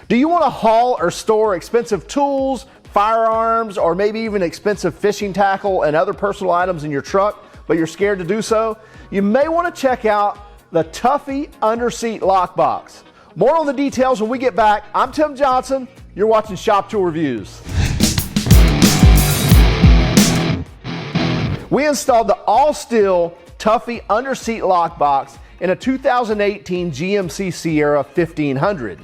Do you want to haul or store expensive tools, firearms, or maybe even expensive fishing tackle and other personal items in your truck, but you're scared to do so? You may want to check out the Tuffy Underseat Lockbox. More on the details when we get back. I'm Tim Johnson. You're watching Shop Tool Reviews. We installed the all-steel Tuffy Underseat Lockbox in a 2018 GMC Sierra 1500.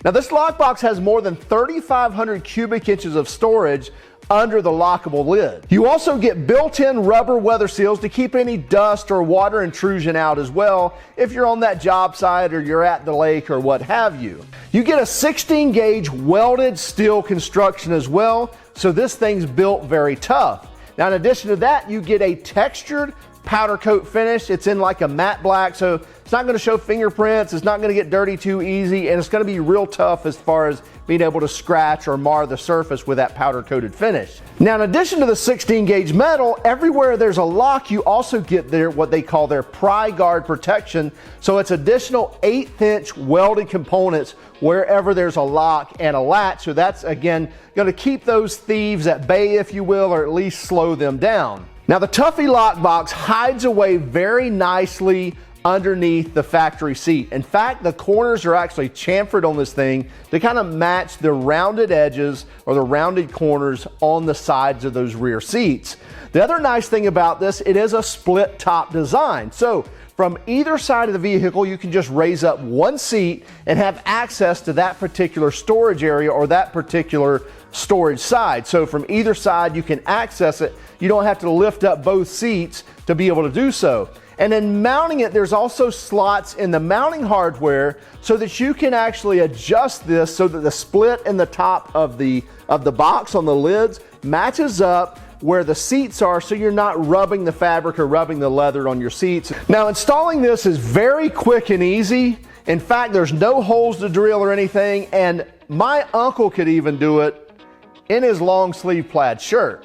Now this lockbox has more than 3,500 cubic inches of storage under the lockable lid. You also get built-in rubber weather seals to keep any dust or water intrusion out as well if you're on that job site or you're at the lake or what have you. You get a 16 gauge welded steel construction as well, so this thing's built very tough. Now in addition to that, you get a textured powder coat finish. It's in like a matte black, so it's not going to show fingerprints, it's not going to get dirty too easy, and it's going to be real tough as far as being able to scratch or mar the surface with that powder coated finish. Now in addition to the 16 gauge metal, everywhere there's a lock, you also get their what they call their pry guard protection, so it's additional 1/8 inch welded components wherever there's a lock and a latch, so that's again going to keep those thieves at bay, if you will, or at least slow them down. Now the Tuffy Lockbox hides away very nicely underneath the factory seat. In fact, the corners are actually chamfered on this thing to kind of match the rounded edges or the rounded corners on the sides of those rear seats. The other nice thing about this, it is a split top design. So from either side of the vehicle, you can just raise up one seat and have access to that particular storage area or that particular storage side. So from either side, you can access it. You don't have to lift up both seats to be able to do so. And then mounting it, there's also slots in the mounting hardware so that you can actually adjust this so that the split in the top of the box on the lids matches up where the seats are, so you're not rubbing the fabric or rubbing the leather on your seats. Now installing this is very quick and easy. In fact, there's no holes to drill or anything, and my uncle could even do it in his long sleeve plaid shirt.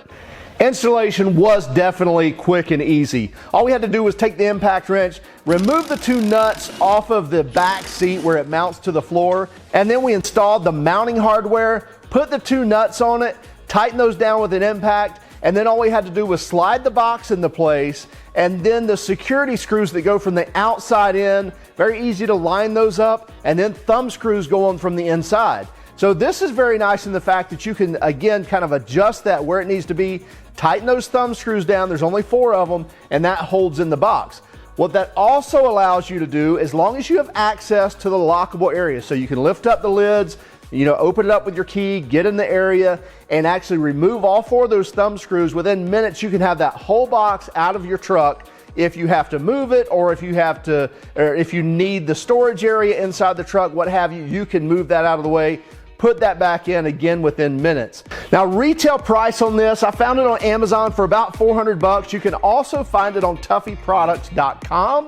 Installation was definitely quick and easy. All we had to do was take the impact wrench, remove the 2 nuts off of the back seat where it mounts to the floor, and then we installed the mounting hardware, put the 2 nuts on it, tighten those down with an impact, and then all we had to do was slide the box into place, and then the security screws that go from the outside in, very easy to line those up, and then thumb screws go on from the inside. So this is very nice in the fact that you can, again, kind of adjust that where it needs to be, tighten those thumb screws down, there's only 4 of them, and that holds in the box. What that also allows you to do, as long as you have access to the lockable area, so you can lift up the lids, open it up with your key, get in the area, and actually remove all 4 of those thumb screws. Within minutes, you can have that whole box out of your truck if you have to move it, or if you need the storage area inside the truck, what have you, you can move that out of the way, put that back in again within minutes. Now retail price on this, I found it on Amazon for about 400 bucks. You can also find it on tuffyproducts.com.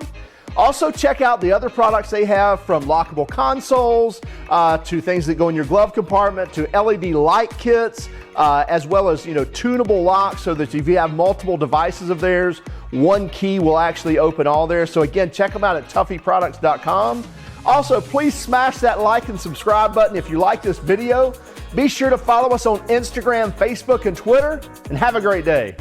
Also check out the other products they have, from lockable consoles to things that go in your glove compartment to LED light kits, as well as tunable locks, so that if you have multiple devices of theirs, one key will actually open all theirs. So again, check them out at tuffyproducts.com. Also, please smash that like and subscribe button if you like this video. Be sure to follow us on Instagram, Facebook, and Twitter, and have a great day.